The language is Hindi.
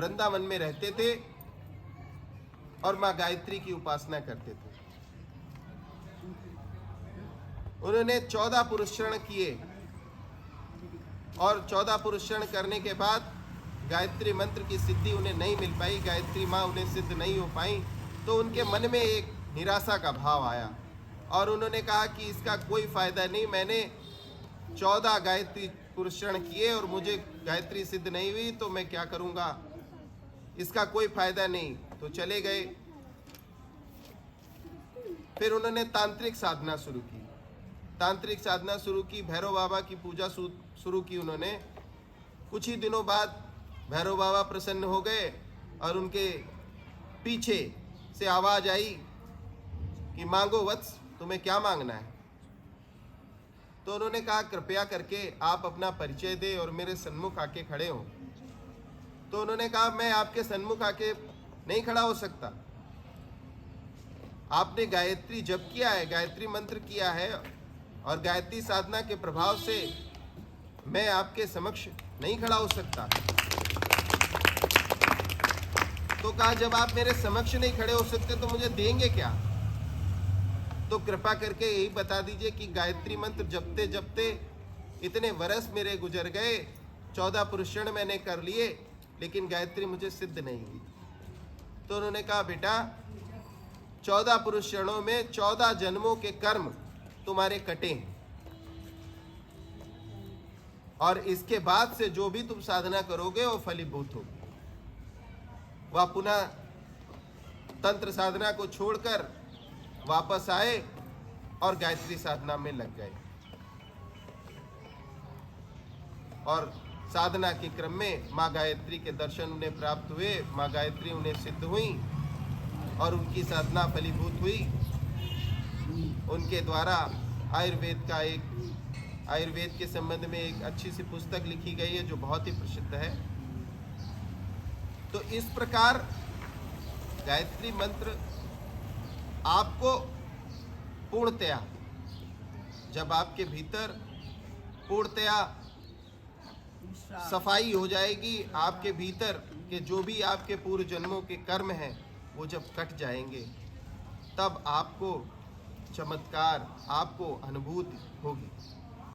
वृंदावन में रहते थे और माँ गायत्री की उपासना करते थे। उन्होंने 14 पुरुषरण किए और 14 पुरुषरण करने के बाद गायत्री मंत्र की सिद्धि उन्हें नहीं मिल पाई, गायत्री माँ उन्हें सिद्ध नहीं हो पाई। तो उनके मन में एक निराशा का भाव आया और उन्होंने कहा कि इसका कोई फायदा नहीं, मैंने 14 गायत्री पुरुषरण किए और मुझे गायत्री सिद्ध नहीं हुई, तो मैं क्या करूंगा, इसका कोई फायदा नहीं। तो चले गए। फिर उन्होंने तांत्रिक साधना शुरू की, तांत्रिक साधना शुरू की, भैरव बाबा की पूजा शुरू की उन्होंने। कुछ ही दिनों बाद भैरव बाबा प्रसन्न हो गए और उनके पीछे से आवाज आई कि मांगो वत्स, तुम्हें क्या मांगना है। तो उन्होंने कहा कृपया करके आप अपना परिचय दे और मेरे सन्मुख आके खड़े हो। तो उन्होंने कहा मैं आपके सन्मुख आके नहीं खड़ा हो सकता, आपने गायत्री जप किया है, गायत्री मंत्र किया है और गायत्री साधना के प्रभाव से मैं आपके समक्ष नहीं खड़ा हो सकता। तो कहा जब आप मेरे समक्ष नहीं खड़े हो सकते तो मुझे देंगे क्या। तो कृपा करके यही बता दीजिए कि गायत्री मंत्र जपते जपते इतने वर्ष मेरे गुजर गए, 14 पुरुषण मैंने कर लिए, लेकिन गायत्री मुझे सिद्ध नहीं हुई। तो उन्होंने कहा बेटा 14 पुरुषणों में 14 जन्मों के कर्म तुम्हारे कटे हैं और इसके बाद से जो भी तुम साधना करोगे वो फलीभूत होगी। वह पुनः तंत्र साधना को छोड़कर वापस आए और गायत्री साधना में लग गए और साधना के क्रम में माँ गायत्री के दर्शन उन्हें प्राप्त हुए, माँ गायत्री उन्हें सिद्ध हुई और उनकी साधना फलीभूत हुई। उनके द्वारा आयुर्वेद के संबंध में एक अच्छी सी पुस्तक लिखी गई है जो बहुत ही प्रसिद्ध है। तो इस प्रकार गायत्री मंत्र आपको पूर्णतया, जब आपके भीतर पूर्णतया सफाई हो जाएगी, आपके भीतर के जो भी आपके पूर्व जन्मों के कर्म हैं वो जब कट जाएंगे, तब आपको चमत्कार, आपको अनुभूति होगी।